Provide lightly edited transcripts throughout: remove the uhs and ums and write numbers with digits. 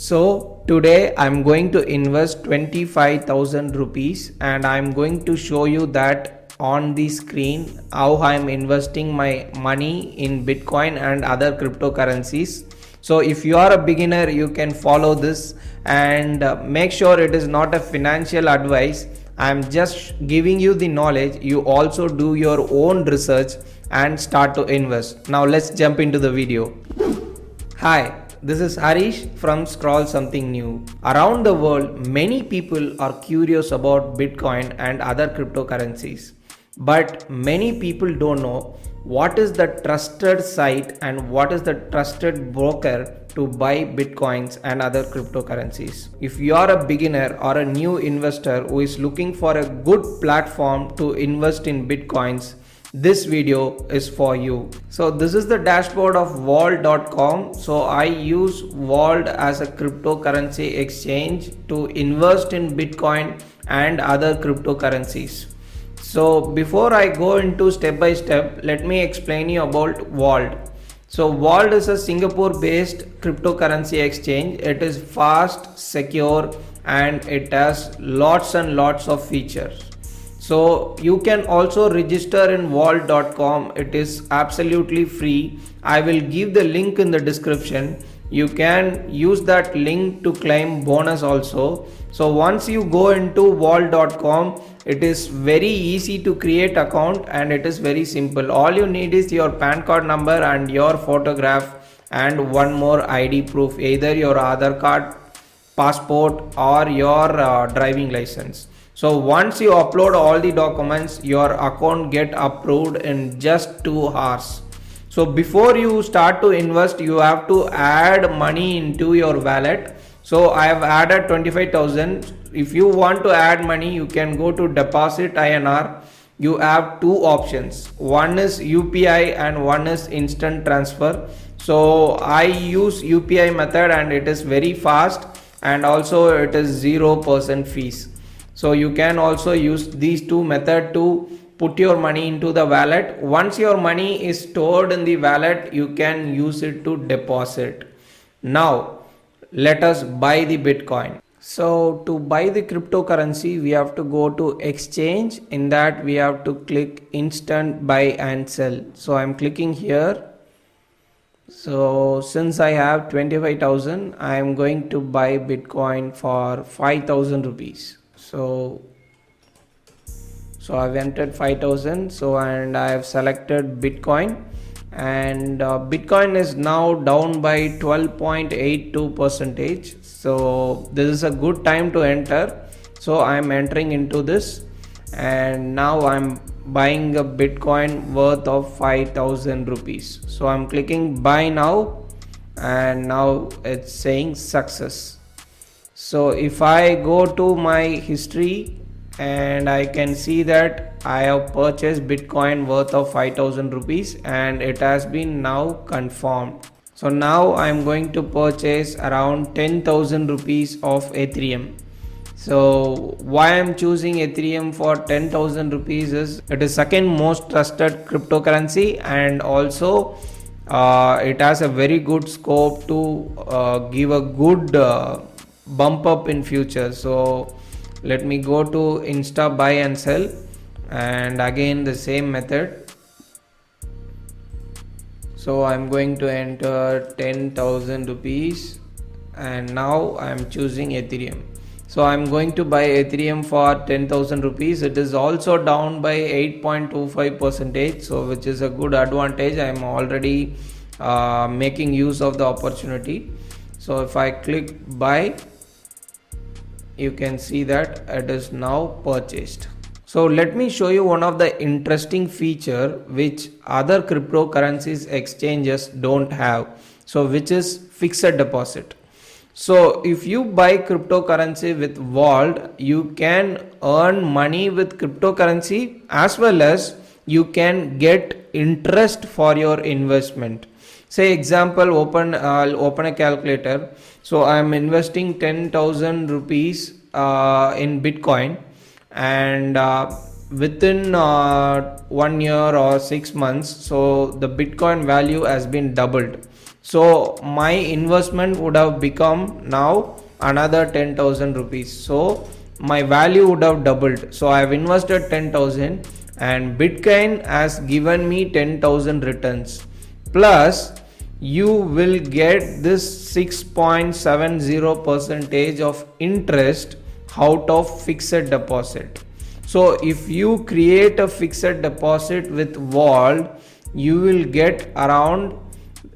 So today I'm going to invest 25,000 rupees and I'm going to show you that on the screen how I'm investing my money in Bitcoin and other cryptocurrencies. So if you are a beginner, you can follow this and make sure it is not a financial advice. I'm just giving you the knowledge. You also do your own research and start to invest. Now let's jump into the video. Hi, this is Harish from Scroll Something New. Around the world, many people are curious about Bitcoin and other cryptocurrencies. But many people don't know what is the trusted site and what is the trusted broker to buy Bitcoins and other cryptocurrencies. If you are a beginner or a new investor who is looking for a good platform to invest in Bitcoins, this video is for you. So this is the dashboard of vault.com. So I use Vault as a cryptocurrency exchange to invest in Bitcoin and other cryptocurrencies. So before I go into step by step, let me explain you about Vault. So Vault is a Singapore based cryptocurrency exchange. It is fast, secure, and it has lots and lots of features. So you can also register in vault.com. It is absolutely free. I will give the link in the description. You can use that link to claim bonus also. So once you go into vault.com, it is very easy to create account and it is very simple. All you need is your PAN card number and your photograph and one more ID proof, either your Aadhaar card, passport or your driving license. So once you upload all the documents, your account get approved in just 2 hours. So before you start to invest, you have to add money into your wallet. So I have added 25,000. If you want to add money, you can go to deposit INR. You have two options. One is UPI and one is instant transfer. So I use UPI method and it is very fast and also it is 0% fees. So you can also use these two methods to put your money into the wallet. Once your money is stored in the wallet, you can use it to deposit. Now let us buy the Bitcoin. So to buy the cryptocurrency, we have to go to exchange. In that we have to click instant buy and sell. So I'm clicking here. So since I have 25,000, I am going to buy Bitcoin for 5,000 rupees. So I've entered 5,000. So and I have selected Bitcoin, and Bitcoin is now down by 12.82%. So this is a good time to enter. So I'm entering into this, and now I'm buying a Bitcoin worth of 5,000 rupees. So I'm clicking buy now, and now it's saying success. So if I go to my history, and I can see that I have purchased Bitcoin worth of 5,000 rupees and it has been now confirmed. So now I'm going to purchase around 10,000 rupees of Ethereum. So why I'm choosing Ethereum for 10,000 rupees is it is second most trusted cryptocurrency, and also it has a very good scope to give a good bump up in future. So let me go to insta buy and sell, and again the same method. So I'm going to enter 10,000 rupees, and now I'm choosing Ethereum. So I'm going to buy Ethereum for 10,000 rupees. It is also down by 8.25%, so which is a good advantage. I'm already making use of the opportunity. So if I click buy, you can see that it is now purchased. So let me show you one of the interesting feature which other cryptocurrencies exchanges don't have. So which is fixed deposit. So if you buy cryptocurrency with Vault, you can earn money with cryptocurrency as well as you can get interest for your investment. Say example, I'll open a calculator. So I am investing 10,000 rupees in Bitcoin, and within 1 year or 6 months, so the Bitcoin value has been doubled. So my investment would have become now another 10,000 rupees. So my value would have doubled. So I have invested 10,000 and Bitcoin has given me 10,000 returns. Plus you will get this 6.70 percentage of interest out of fixed deposit. So if you create a fixed deposit with Vault, you will get around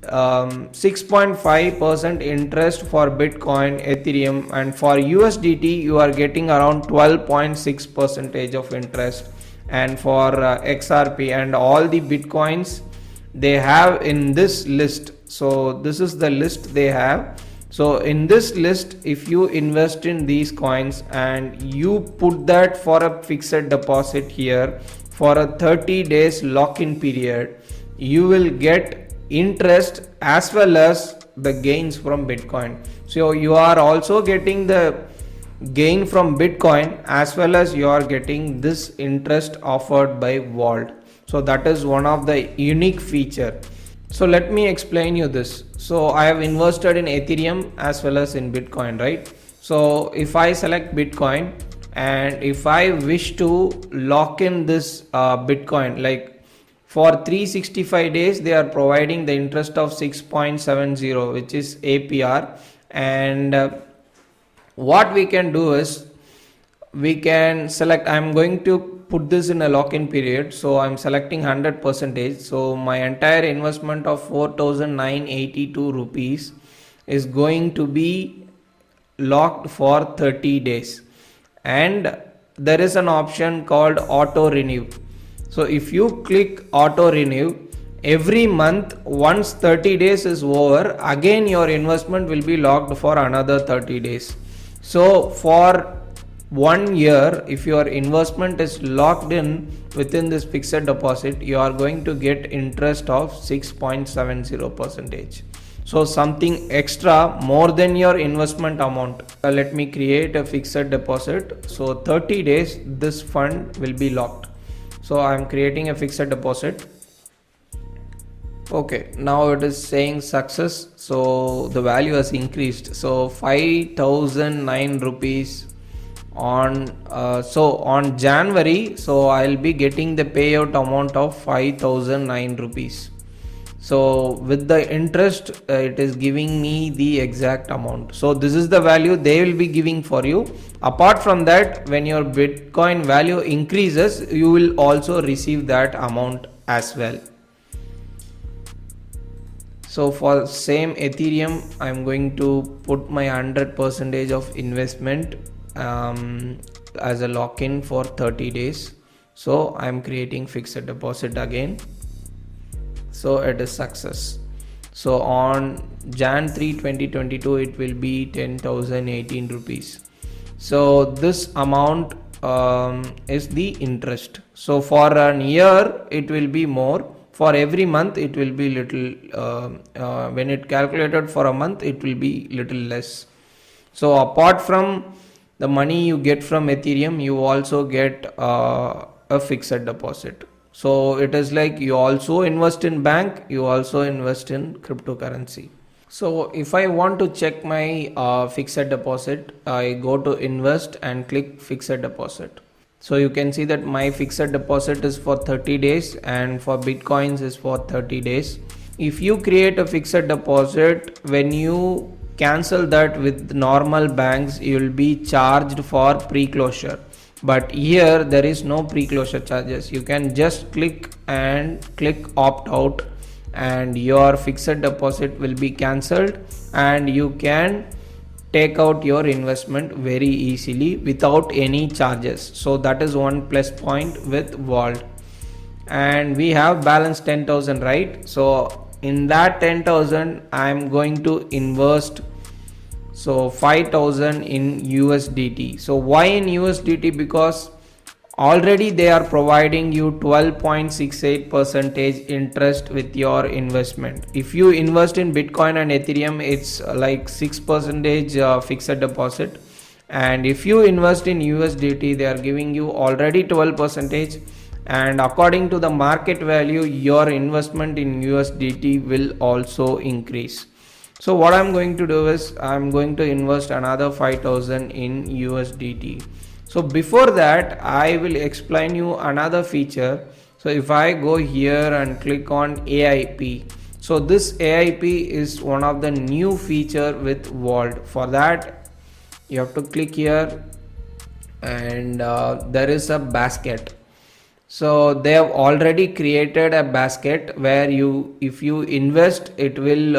6.5% interest for Bitcoin, Ethereum, and for USDT you are getting around 12.6 percentage of interest, and for XRP and all the Bitcoins they have in this list. So this is the list they have. So in this list, if you invest in these coins and you put that for a fixed deposit here for a 30 days lock-in period, you will get interest as well as the gains from Bitcoin. So you are also getting the gain from Bitcoin as well as you are getting this interest offered by Vault. So that is one of the unique feature. So let me explain you this. So I have invested in Ethereum as well as in Bitcoin, right? So if I select Bitcoin and if I wish to lock in this Bitcoin, like for 365 days they are providing the interest of 6.70, which is APR. And what we can do is we can select, I'm going to put this in a lock-in period, so I'm selecting 100%. So my entire investment of 4,982 rupees is going to be locked for 30 days, and there is an option called auto renew. So if you click auto renew, every month once 30 days is over, again your investment will be locked for another 30 days. So for 1 year, if your investment is locked in within this fixed deposit, you are going to get interest of 6.70 percentage. So something extra more than your investment amount. Let me create a fixed deposit. So 30 days this fund will be locked. So I am creating a fixed deposit. Okay, now it is saying success. So the value has increased. So 5,009 rupees on on January. So I'll be getting the payout amount of 5,009 rupees. So with the interest it is giving me the exact amount. So this is the value they will be giving for you. Apart from that, when your Bitcoin value increases, you will also receive that amount as well. So for same Ethereum, I'm going to put my 100% of investment as a lock-in for 30 days. So I'm creating fixed deposit again. So it is success. So on Jan 3 2022 it will be 10,018 rupees. So this amount is the interest. So for an year it will be more. For every month it will be little when it calculated for a month it will be little less. So apart from the money you get from Ethereum, you also get a fixed deposit. So it is like you also invest in bank, you also invest in cryptocurrency. So if I want to check my fixed deposit, I go to invest and click fixed deposit. So you can see that my fixed deposit is for 30 days and for Bitcoins is for 30 days. If you create a fixed deposit, when you cancel that with normal banks, you will be charged for pre-closure. But here there is no pre-closure charges. You can just click opt out and your fixed deposit will be cancelled, and you can take out your investment very easily without any charges. So that is one plus point with Vault. And we have balance 10,000, right? So in that 10,000 I am going to invest 5,000 in USDT. So why in USDT? Because already they are providing you 12.68% interest with your investment. If you invest in Bitcoin and Ethereum, it's like 6% fixed deposit, and if you invest in USDT, they are giving you already 12%, and according to the market value your investment in USDT will also increase. So what I'm going to do is I'm going to invest another 5000 in USDT. So before that I will explain you another feature. So if I go here and click on AIP, so this AIP is one of the new feature with Vault. For that you have to click here, and there is a basket. So they have already created a basket where you, if you invest, it will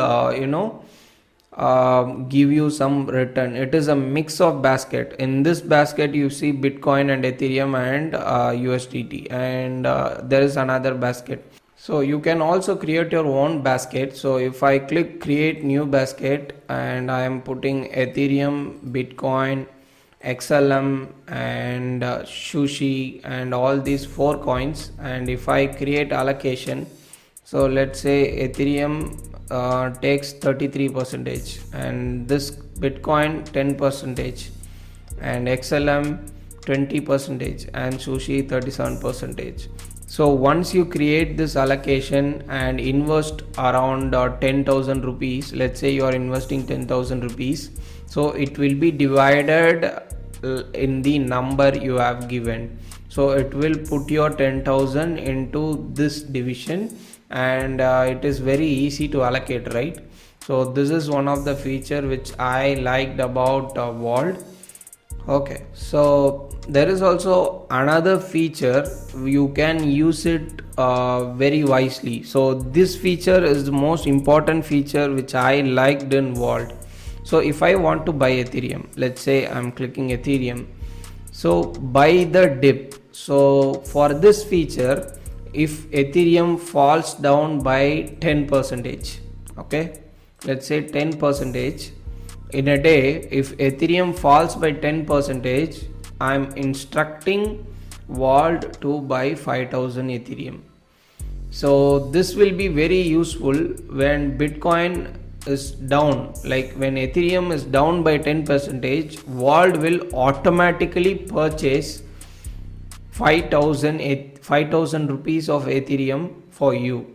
give you some return. It is a mix of basket. In this basket you see Bitcoin and Ethereum and USDT, and there is another basket. So you can also create your own basket. So if I click create new basket, and I am putting Ethereum, Bitcoin, XLM and Sushi and all these 4 coins, and if I create allocation, so let's say Ethereum takes 33 percentage, and this Bitcoin 10 percentage, and XLM 20 percentage, and Sushi 37 percentage. So once you create this allocation and invest around 10,000 rupees, let's say you are investing 10,000 rupees, so it will be divided in the number you have given. So it will put your 10,000 into this division, and it is very easy to allocate, right? So this is one of the feature which I liked about Vault. Okay, so there is also another feature, you can use it very wisely. So this feature is the most important feature which I liked in Vault. So if I want to buy Ethereum, let's say I'm clicking Ethereum, so buy the dip. So for this feature, if Ethereum falls down by 10 percentage, okay, let's say 10 percentage in a day, if Ethereum falls by 10 percentage, I'm instructing Vault to buy 5000 Ethereum. So this will be very useful when Bitcoin is down. Like when Ethereum is down by 10 percentage, Vault will automatically purchase 5000 rupees of Ethereum for you.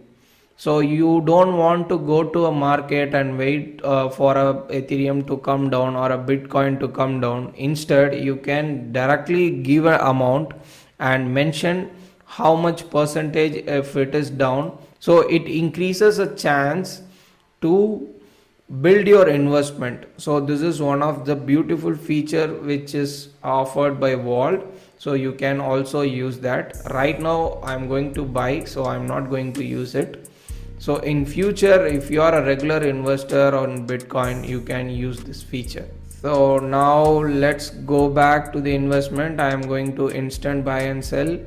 So you don't want to go to a market and wait for a Ethereum to come down or a Bitcoin to come down. Instead you can directly give an amount and mention how much percentage if it is down, so it increases a chance to build your investment. So this is one of the beautiful feature which is offered by Vault. So you can also use that. Right now I'm going to buy, so I'm not going to use it. So in future, if you are a regular investor on Bitcoin, you can use this feature. So now let's go back to the investment. I am going to instant buy and sell.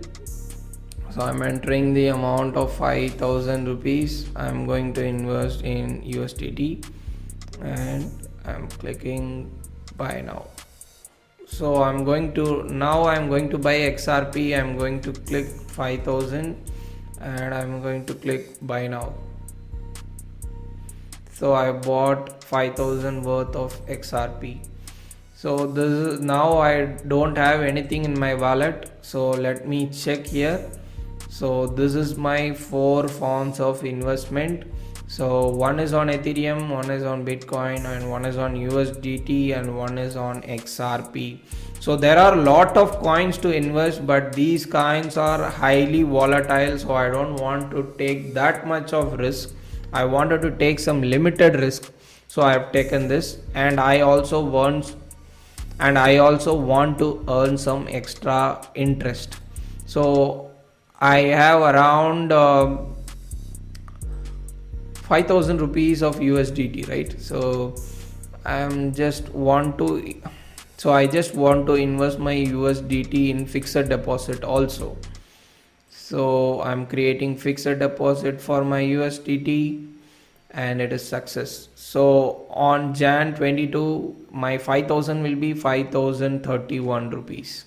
So I'm entering the amount of 5000 rupees. I'm going to invest in USDT, and I'm clicking buy now. So I'm going to buy XRP. I'm going to click 5000 and I'm going to click buy now. So I bought 5000 worth of XRP. So this is, now I don't have anything in my wallet, so let me check here. So this is my 4 forms of investment. So one is on Ethereum, one is on Bitcoin, and one is on USDT, and one is on XRP. So there are a lot of coins to invest, but these coins are highly volatile, so I don't want to take that much of risk. I wanted to take some limited risk, so I have taken this, and I also want to earn some extra interest. So I have around 5000 rupees of USDT, right? So I just want to invest my USDT in fixed deposit also. So I'm creating fixed deposit for my USDT, and it is success. So on Jan 22, my 5000 will be 5031 rupees.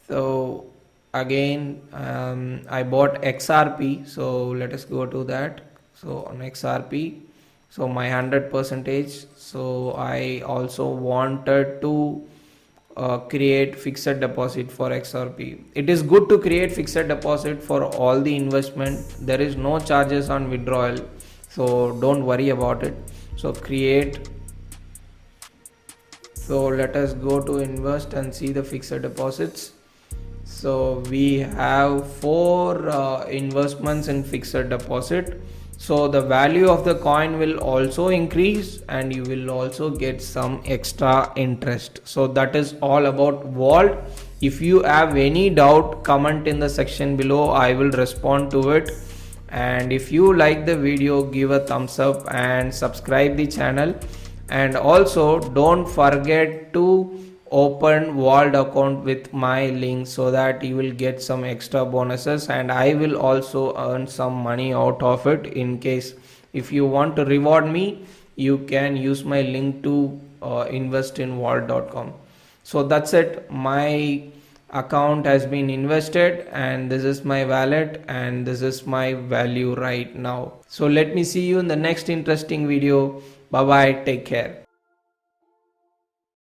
So again, I bought XRP, so let us go to that. So on XRP, so my 100%, so I also wanted to create fixed deposit for XRP. It is good to create fixed deposit for all the investment. There is no charges on withdrawal, so don't worry about it. So create. So let us go to invest and see the fixed deposits. So we have four investments in fixed deposit. So the value of the coin will also increase and you will also get some extra interest. So that is all about vault. If you have any doubt, comment in the section below. I will respond to it. And if you like the video, give a thumbs up and subscribe the channel. And also don't forget to open vault account with my link so that you will get some extra bonuses, and I will also earn some money out of it. In case if you want to reward me, you can use my link to invest in vault.com. So that's it. My account has been invested and this is my wallet and this is my value right now. So let me see you in the next interesting video. Bye bye, take care.